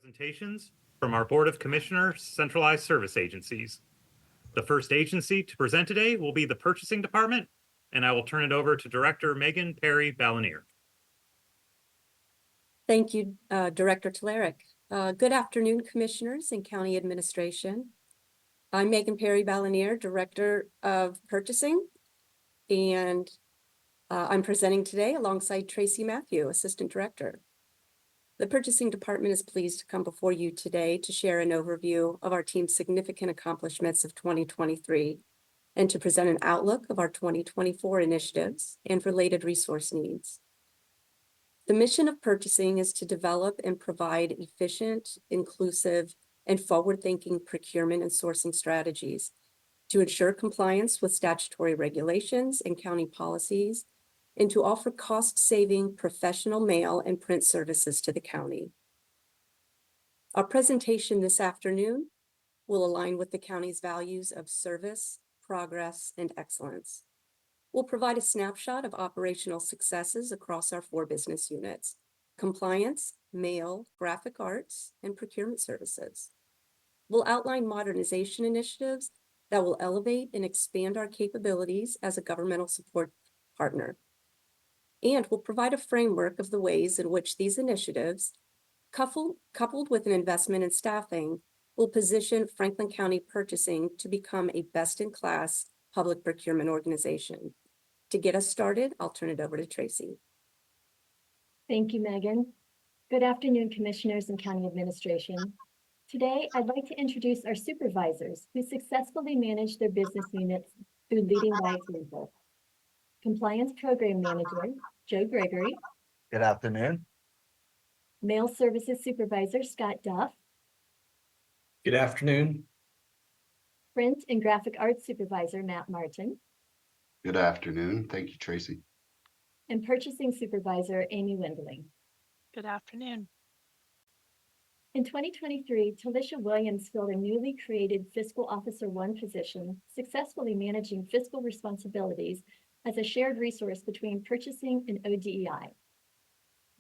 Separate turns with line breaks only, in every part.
Presentations from our Board of Commissioners Centralized Service Agencies. The first agency to present today will be the Purchasing Department, and I will turn it over to Director Megan Perry Balanier.
Thank you, Director Telerik. Good afternoon, Commissioners and County Administration. I'm Megan Perry Balanier, Director of Purchasing, and I'm presenting today alongside Tracy Matthew, Assistant Director. The Purchasing Department is pleased to come before you today to share an overview of our team's significant accomplishments of 2023 and to present an outlook of our 2024 initiatives and related resource needs. The mission of purchasing is to develop and provide efficient, inclusive, and forward-thinking procurement and sourcing strategies to ensure compliance with statutory regulations and county policies, and to offer cost-saving professional mail and print services to the county. Our presentation this afternoon will align with the county's values of service, progress, and excellence. We'll provide a snapshot of operational successes across our 4 business units: compliance, mail, graphic arts, and procurement services. We'll outline modernization initiatives that will elevate and expand our capabilities as a governmental support partner. And we'll provide a framework of the ways in which these initiatives, coupled with an investment in staffing, will position Franklin County Purchasing to become a best-in-class public procurement organization. To get us started, I'll turn it over to Tracy.
Thank you, Megan. Good afternoon, Commissioners and County Administration. Today, I'd like to introduce our supervisors who successfully manage their business units through leading by example. Compliance Program Manager, Joe Gregory.
Good afternoon.
Mail Services Supervisor, Scott Duff.
Good afternoon.
Print and Graphic Arts Supervisor, Matt Martin.
Good afternoon. Thank you, Tracy.
And Purchasing Supervisor, Amy Wendling.
Good afternoon.
In 2023, Talisha Williams filled a newly created Fiscal Officer 1 position, successfully managing fiscal responsibilities as a shared resource between purchasing and ODEI.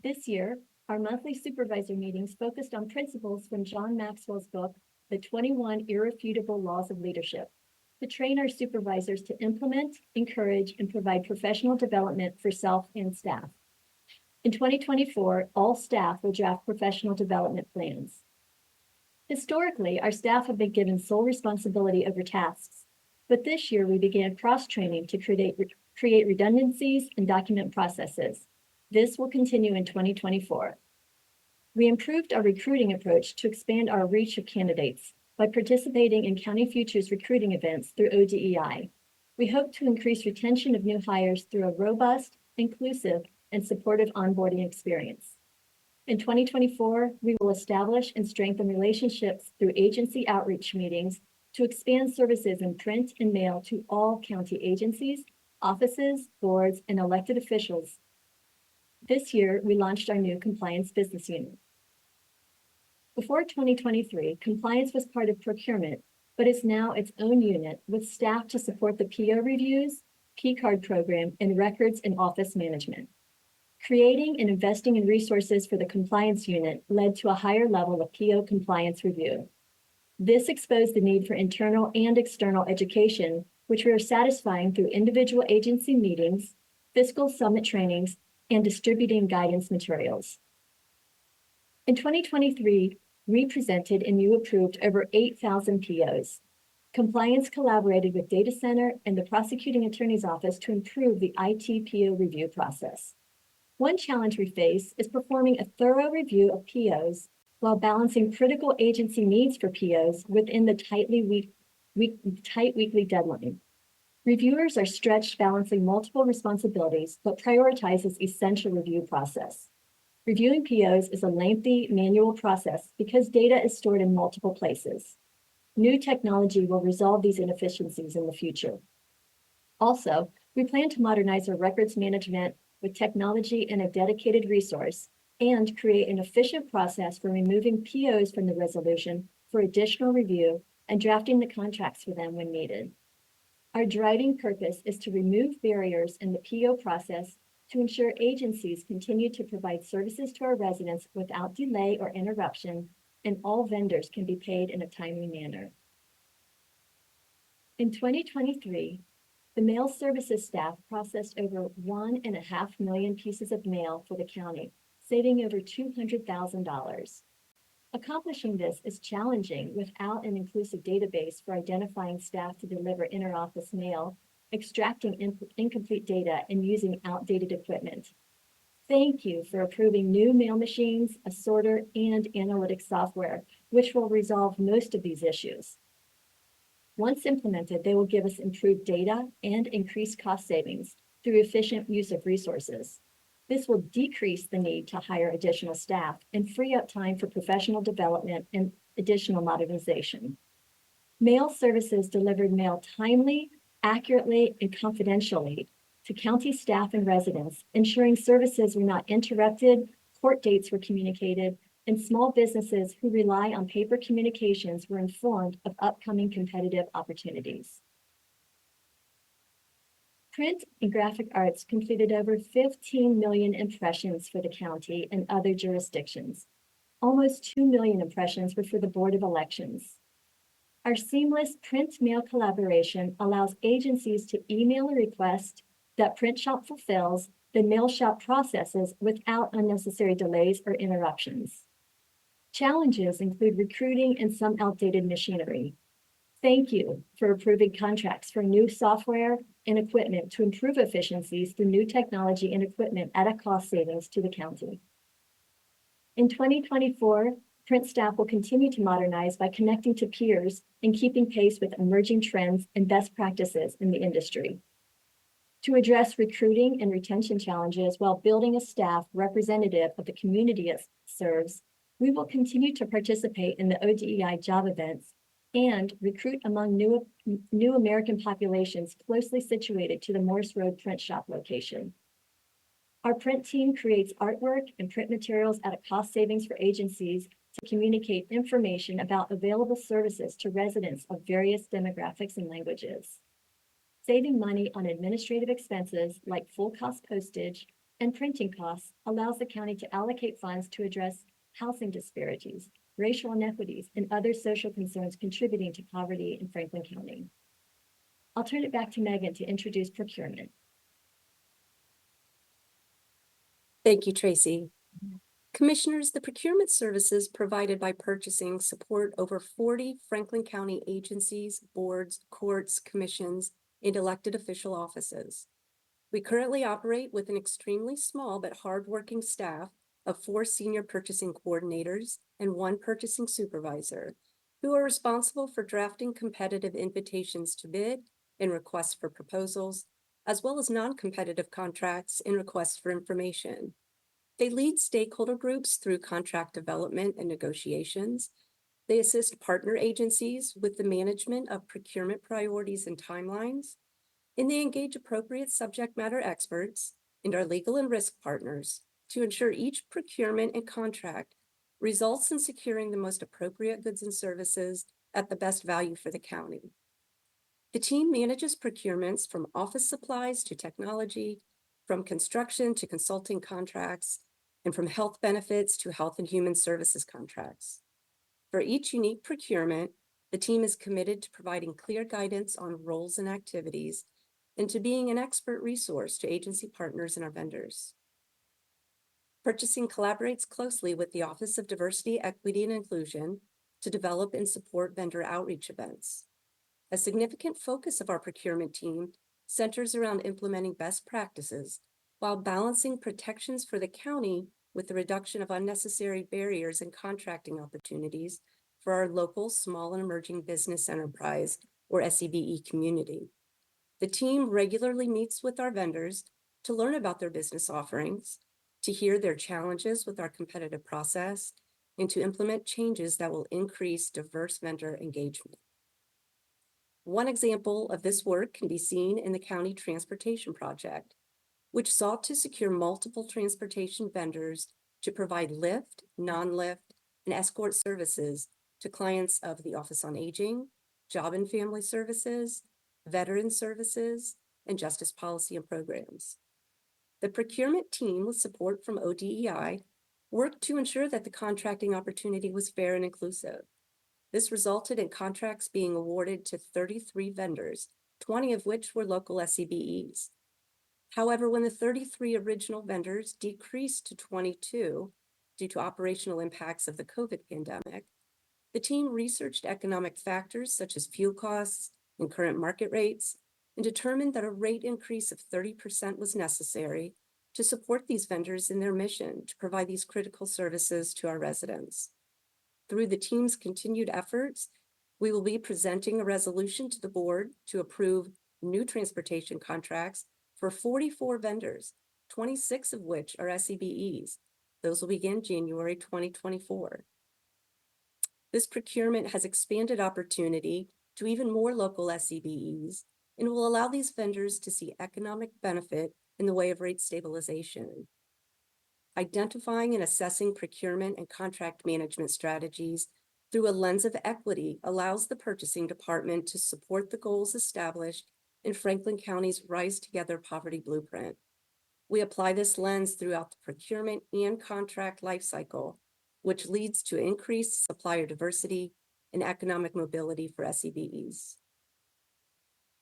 This year, our monthly supervisor meetings focused on principles from John Maxwell's book, The 21 Irrefutable Laws of Leadership, to train our supervisors to implement, encourage, and provide professional development for self and staff. In 2024, all staff will draft professional development plans. Historically, our staff have been given sole responsibility over tasks, but this year we began cross-training to create redundancies and document processes. This will continue in 2024. We improved our recruiting approach to expand our reach of candidates by participating in County Futures recruiting events through ODEI. We hope to increase retention of new hires through a robust, inclusive, and supportive onboarding experience. In 2024, we will establish and strengthen relationships through agency outreach meetings to expand services in print and mail to all county agencies, offices, boards, and elected officials. This year, we launched our new Compliance Business Unit. Before 2023, compliance was part of procurement, but is now its own unit with staff to support the PO reviews, P card program, and records and office management. Creating and investing in resources for the compliance unit led to a higher level of PO compliance review. This exposed the need for internal and external education, which we are satisfying through individual agency meetings, fiscal summit trainings, and distributing guidance materials. In 2023, we presented and you approved over 8,000 POs. Compliance collaborated with Data Center and the Prosecuting Attorney's Office to improve the IT PO review process. One challenge we face is performing a thorough review of POs while balancing critical agency needs for POs within the tight weekly deadline. Reviewers are stretched balancing multiple responsibilities, but prioritizes essential review process. Reviewing POs is a lengthy manual process because data is stored in multiple places. New technology will resolve these inefficiencies in the future. Also, we plan to modernize our records management with technology and a dedicated resource, and create an efficient process for removing POs from the resolution for additional review and drafting the contracts for them when needed. Our driving purpose is to remove barriers in the PO process to ensure agencies continue to provide services to our residents without delay or interruption and all vendors can be paid in a timely manner. In 2023, the mail services staff processed over 1.5 million pieces of mail for the county, saving over $200,000. Accomplishing this is challenging without an inclusive database for identifying staff to deliver interoffice mail, extracting incomplete data, and using outdated equipment. Thank you for approving new mail machines, a sorter, and analytics software, which will resolve most of these issues. Once implemented, they will give us improved data and increased cost savings through efficient use of resources. This will decrease the need to hire additional staff and free up time for professional development and additional modernization. Mail services delivered mail timely, accurately, and confidentially to county staff and residents, ensuring services were not interrupted, court dates were communicated, and small businesses who rely on paper communications were informed of upcoming competitive opportunities. Print and graphic arts completed over 15 million impressions for the county and other jurisdictions. Almost 2 million impressions were for the Board of Elections. Our seamless print-mail collaboration allows agencies to email a request that Print Shop fulfills, the Mail Shop processes without unnecessary delays or interruptions. Challenges include recruiting and some outdated machinery. Thank you for approving contracts for new software and equipment to improve efficiencies through new technology and equipment at a cost savings to the county. In 2024, print staff will continue to modernize by connecting to peers and keeping pace with emerging trends and best practices in the industry. To address recruiting and retention challenges while building a staff representative of the community it serves, we will continue to participate in the ODEI job events and recruit among new American populations closely situated to the Morse Road Print Shop location. Our print team creates artwork and print materials at a cost savings for agencies to communicate information about available services to residents of various demographics and languages. Saving money on administrative expenses like full cost postage and printing costs allows the county to allocate funds to address housing disparities, racial inequities, and other social concerns contributing to poverty in Franklin County. I'll turn it back to Megan to introduce procurement.
Thank you, Tracy. Commissioners, the procurement services provided by purchasing support over 40 Franklin County agencies, boards, courts, commissions, and elected official offices. We currently operate with an extremely small but hardworking staff of 4 senior purchasing coordinators and 1 purchasing supervisor, who are responsible for drafting competitive invitations to bid and requests for proposals, as well as non-competitive contracts and requests for information. They lead stakeholder groups through contract development and negotiations. They assist partner agencies with the management of procurement priorities and timelines, and they engage appropriate subject matter experts and our legal and risk partners to ensure each procurement and contract results in securing the most appropriate goods and services at the best value for the county. The team manages procurements from office supplies to technology, from construction to consulting contracts, and from health benefits to health and human services contracts. For each unique procurement, the team is committed to providing clear guidance on roles and activities and to being an expert resource to agency partners and our vendors. Purchasing collaborates closely with the Office of Diversity, Equity, and Inclusion to develop and support vendor outreach events. A significant focus of our procurement team centers around implementing best practices while balancing protections for the county with the reduction of unnecessary barriers and contracting opportunities for our local small and emerging business enterprise, or SEBE community. The team regularly meets with our vendors to learn about their business offerings, to hear their challenges with our competitive process, and to implement changes that will increase diverse vendor engagement. One example of this work can be seen in the County Transportation Project, which sought to secure multiple transportation vendors to provide lift, non-lift, and escort services to clients of the Office on Aging, Job and Family Services, Veteran Services, and Justice Policy and Programs. The procurement team, with support from ODEI, worked to ensure that the contracting opportunity was fair and inclusive. This resulted in contracts being awarded to 33 vendors, 20 of which were local SCBEs. However, when the 33 original vendors decreased to 22 due to operational impacts of the COVID pandemic, the team researched economic factors such as fuel costs and current market rates and determined that a rate increase of 30% was necessary to support these vendors in their mission to provide these critical services to our residents. Through the team's continued efforts, we will be presenting a resolution to the board to approve new transportation contracts for 44 vendors, 26 of which are SCBEs. Those will begin January 2024. This procurement has expanded opportunity to even more local SCBEs and will allow these vendors to see economic benefit in the way of rate stabilization. Identifying and assessing procurement and contract management strategies through a lens of equity allows the purchasing department to support the goals established in Franklin County's Rise Together Poverty Blueprint. We apply this lens throughout the procurement and contract lifecycle, which leads to increased supplier diversity and economic mobility for SCBEs.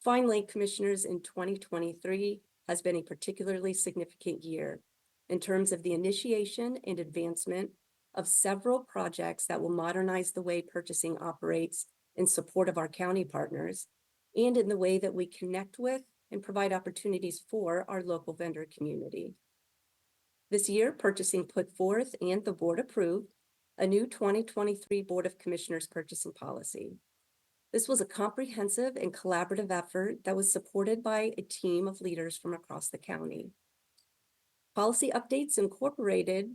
Finally, commissioners, in 2023 has been a particularly significant year in terms of the initiation and advancement of several projects that will modernize the way purchasing operates in support of our county partners and in the way that we connect with and provide opportunities for our local vendor community. This year, purchasing put forth and the board approved a new 2023 Board of Commissioners purchasing policy. This was a comprehensive and collaborative effort that was supported by a team of leaders from across the county. Policy updates incorporated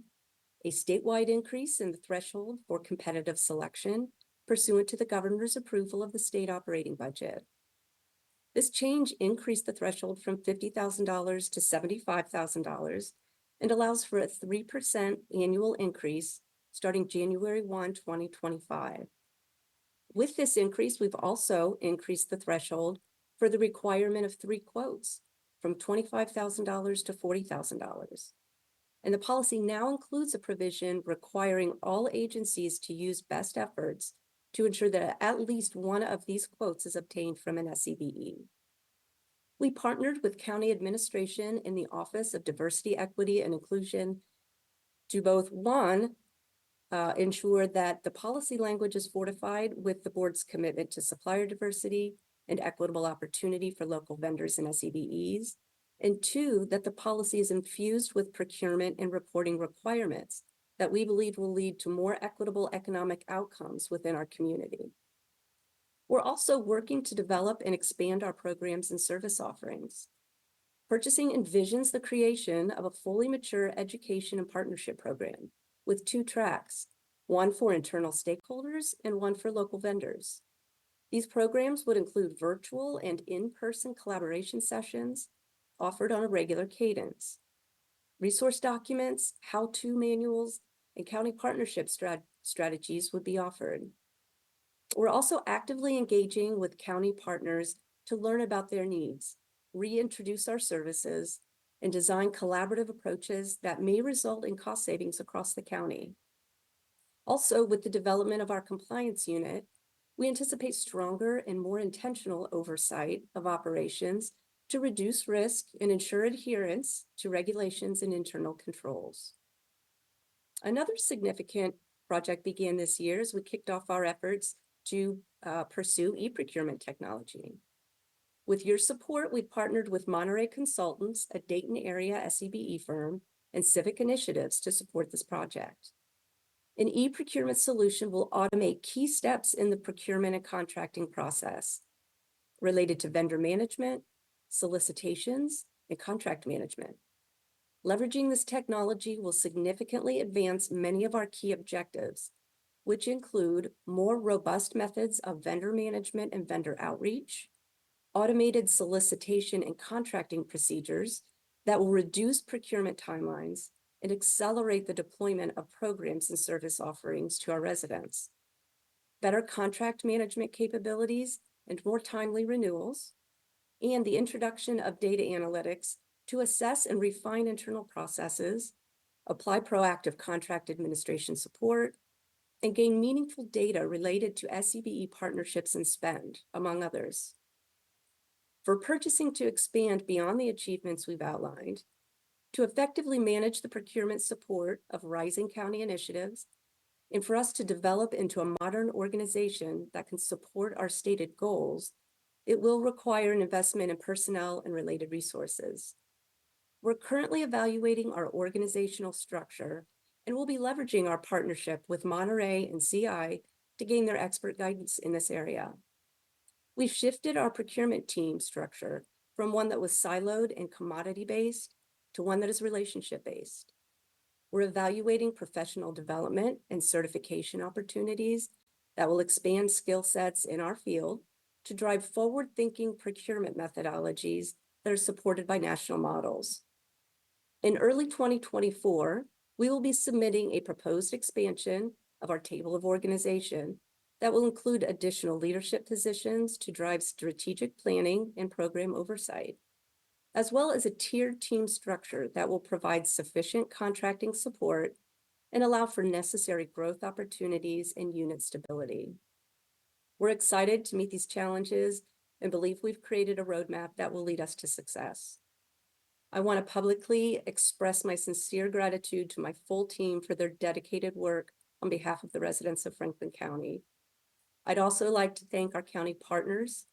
a statewide increase in the threshold for competitive selection pursuant to the governor's approval of the state operating budget. This change increased the threshold from $50,000 to $75,000 and allows for a 3% annual increase starting January 1, 2025. With this increase, we've also increased the threshold for the requirement of 3 quotes from $25,000 to $40,000. And the policy now includes a provision requiring all agencies to use best efforts to ensure that at least one of these quotes is obtained from an SCBE. We partnered with county administration in the Office of Diversity, Equity, and Inclusion to both, one, ensure that the policy language is fortified with the board's commitment to supplier diversity and equitable opportunity for local vendors and SCBEs, and 2, that the policy is infused with procurement and reporting requirements that we believe will lead to more equitable economic outcomes within our community. We're also working to develop and expand our programs and service offerings. Purchasing envisions the creation of a fully mature education and partnership program with 2 tracks, one for internal stakeholders and one for local vendors. These programs would include virtual and in-person collaboration sessions offered on a regular cadence. Resource documents, how-to manuals, and county partnership strategies would be offered. We're also actively engaging with county partners to learn about their needs, reintroduce our services, and design collaborative approaches that may result in cost savings across the county. Also, with the development of our compliance unit, we anticipate stronger and more intentional oversight of operations to reduce risk and ensure adherence to regulations and internal controls. Another significant project began this year as we kicked off our efforts to pursue e-procurement technology. With your support, we partnered with Monterey Consultants, a Dayton area SCBE firm, and Civic Initiatives to support this project. An e-procurement solution will automate key steps in the procurement and contracting process related to vendor management, solicitations, and contract management. Leveraging this technology will significantly advance many of our key objectives, which include more robust methods of vendor management and vendor outreach, automated solicitation and contracting procedures that will reduce procurement timelines and accelerate the deployment of programs and service offerings to our residents, better contract management capabilities and more timely renewals, and the introduction of data analytics to assess and refine internal processes, apply proactive contract administration support, and gain meaningful data related to SCBE partnerships and spend, among others. For purchasing to expand beyond the achievements we've outlined, to effectively manage the procurement support of rising county initiatives, and for us to develop into a modern organization that can support our stated goals, it will require an investment in personnel and related resources. We're currently evaluating our organizational structure and we'll be leveraging our partnership with Monterey and CI to gain their expert guidance in this area. We've shifted our procurement team structure from one that was siloed and commodity-based to one that is relationship-based. We're evaluating professional development and certification opportunities that will expand skill sets in our field to drive forward-thinking procurement methodologies that are supported by national models. In early 2024, we will be submitting a proposed expansion of our table of organization that will include additional leadership positions to drive strategic planning and program oversight, as well as a tiered team structure that will provide sufficient contracting support and allow for necessary growth opportunities and unit stability. We're excited to meet these challenges and believe we've created a roadmap that will lead us to success. I want to publicly express my sincere gratitude to my full team for their dedicated work on behalf of the residents of Franklin County. I'd also like to thank our county partners,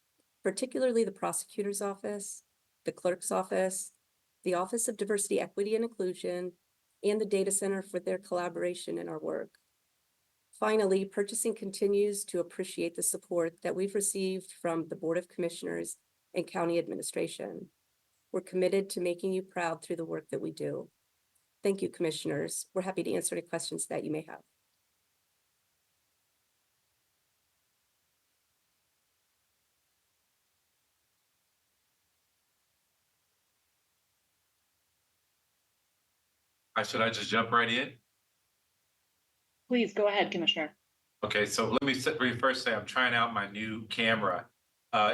particularly the prosecutor's office, the clerk's office, the Office of Diversity, Equity, and Inclusion, and the Data Center for their collaboration in our work. Finally, purchasing continues to appreciate the support that we've received from the Board of Commissioners and County Administration. We're committed to making you proud through the work that we do. Thank you, Commissioners. We're happy to answer any questions that you may have.
Should I just jump right in?
Please go ahead, Commissioner.
Okay, so let me first say I'm trying out my new camera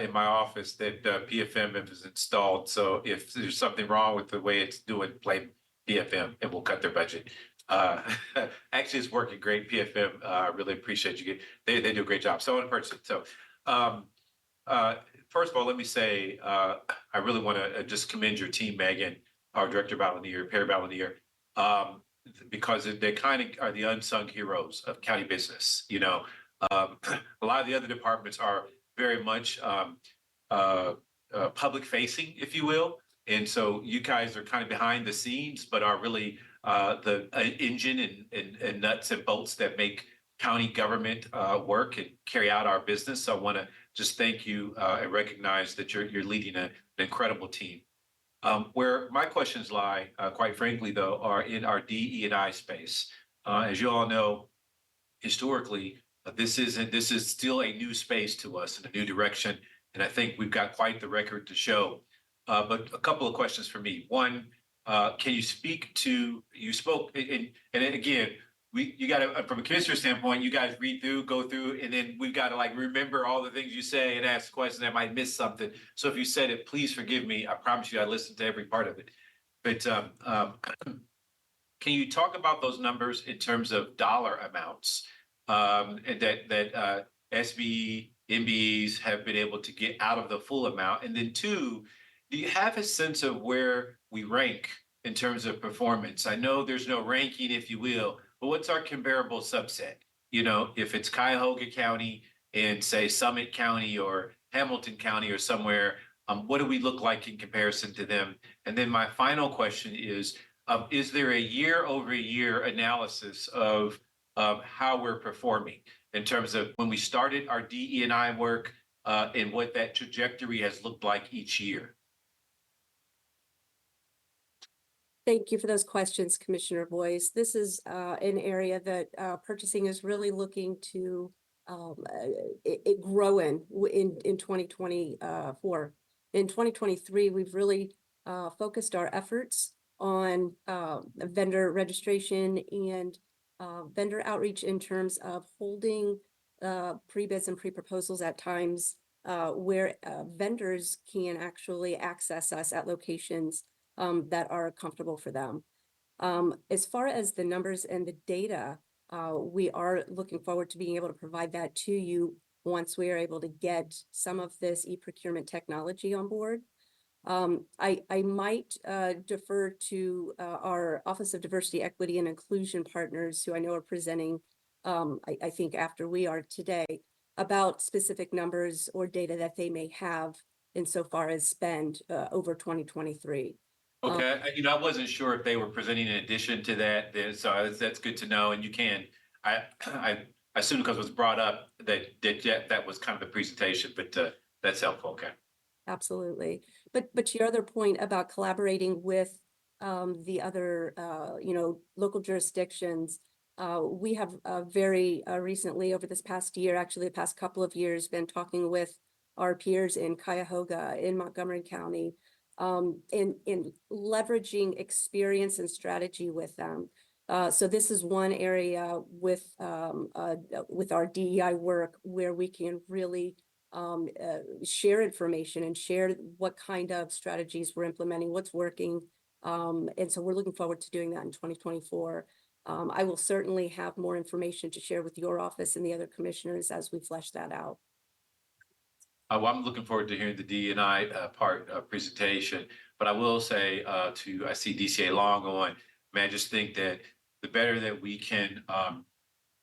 in my office that PFM has installed. So if there's something wrong with the way it's doing, play PFM and we'll cut their budget. Actually, it's working great. PFM, I really appreciate you. They do a great job. So in person. So first of all, let me say I really want to just commend your team, Megan, our Director Balanier, Perry Balanier. Because they kind of are the unsung heroes of county business. You know, a lot of the other departments are very much public facing, if you will. And so you guys are kind of behind the scenes, but are really the engine and nuts and bolts that make county government work and carry out our business. So I want to just thank you and recognize that you're leading an incredible team. Where my questions lie, quite frankly, though, are in our DE&I space. As you all know, historically, this is still a new space to us and a new direction, and I think we've got quite the record to show. But a couple of questions for me. One, can you speak to? You spoke, and again, you got to, from a commissioner standpoint, you guys read through, go through, and then we've got to like remember all the things you say and ask questions. I might miss something. So if you said it, please forgive me. I promise you I listened to every part of it. But can you talk about those numbers in terms of dollar amounts and that SBE, MBEs have been able to get out of the full amount? And then two, do you have a sense of where we rank in terms of performance? I know there's no ranking, if you will, but what's our comparable subset? You know, if it's Cuyahoga County and say Summit County or Hamilton County or somewhere, what do we look like in comparison to them? And then my final question is there a year-over-year analysis of how we're performing in terms of when we started our DE&I work and what that trajectory has looked like each year?
Thank you for those questions, Commissioner Boyce. This is an area that purchasing is really looking to grow in 2024. In 2023, we've really focused our efforts on vendor registration and vendor outreach in terms of holding pre-bids and pre-proposals at times where vendors can actually access us at locations that are comfortable for them. As far as the numbers and the data, we are looking forward to being able to provide that to you once we are able to get some of this e-procurement technology on board. I might defer to our Office of Diversity, Equity, and Inclusion partners, who I know are presenting, I think after we are today, about specific numbers or data that they may have insofar as spend over 2023.
Okay, I wasn't sure if they were presenting in addition to that, then, so that's good to know, and you can, I assume because it was brought up that was kind of the presentation, but that's helpful, okay.
Absolutely. But to your other point about collaborating with the other, local jurisdictions, we have very recently, over this past year, actually the past couple of years, been talking with our peers in Cuyahoga, in Montgomery County, in leveraging experience and strategy with them. So this is one area with our DEI work where we can really share information and share what kind of strategies we're implementing, what's working. And so we're looking forward to doing that in 2024. I will certainly have more information to share with your office and the other commissioners as we flesh that out.
Well, I'm looking forward to hearing the D&I part presentation, but I will say I see DCA Long on, man, I just think that the better that we can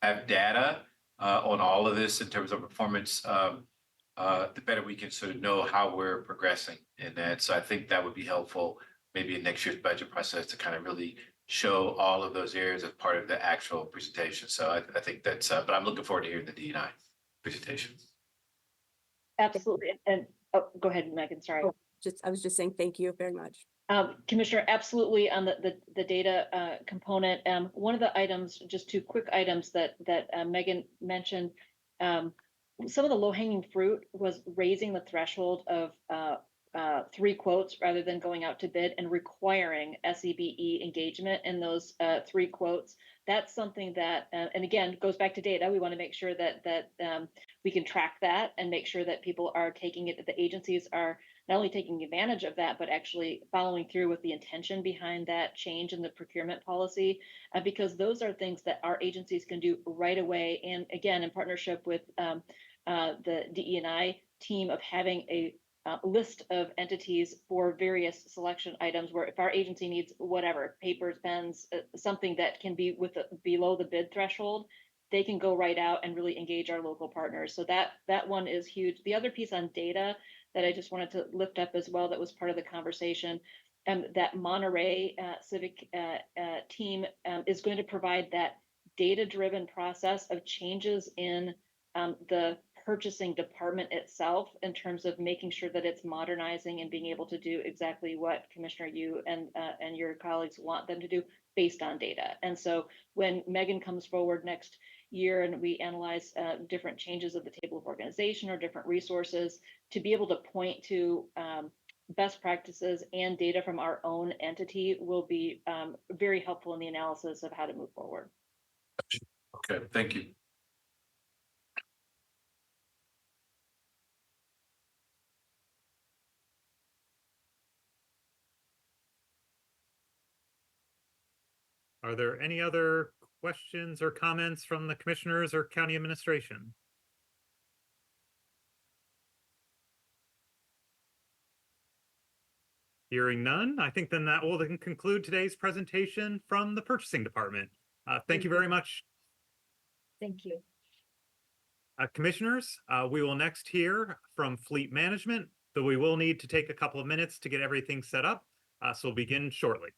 have data on all of this in terms of performance, the better we can sort of know how we're progressing in that. So I think that would be helpful maybe in next year's budget process to kind of really show all of those areas as part of the actual presentation. So I think that's, but I'm looking forward to hearing the D&I presentation.
Absolutely. And go ahead, Megan, sorry.
I was just saying thank you very much.
Commissioner, absolutely on the data component. One of the items, just two quick items that Megan mentioned, some of the low-hanging fruit was raising the threshold of 3 quotes rather than going out to bid and requiring SEBE engagement in those 3 quotes. That's something that, and again, goes back to data. We want to make sure that we can track that and make sure that people are taking it, that the agencies are not only taking advantage of that, but actually following through with the intention behind that change in the procurement policy, because those are things that our agencies can do right away. And again, in partnership with the DE&I team, of having a list of entities for various selection items, where if our agency needs whatever, papers, pens, something that can be below the bid threshold, they can go right out and really engage our local partners. So that one is huge. The other piece on data that I just wanted to lift up as well, that was part of the conversation, that Monterey Civic team is going to provide that data-driven process of changes in the purchasing department itself, in terms of making sure that it's modernizing and being able to do exactly what Commissioner Yu and your colleagues want them to do based on data. And so when Megan comes forward next year and we analyze different changes of the table of organization or different resources, to be able to point to best practices and data from our own entity will be very helpful in the analysis of how to move forward.
Okay, thank you.
Are there any other questions or comments from the commissioners or county administration? Hearing none, I think then that will then conclude today's presentation from the purchasing department. Thank you very much.
Thank you.
Commissioners, we will next hear from fleet management, though we will need to take a couple of minutes to get everything set up. So we'll begin shortly.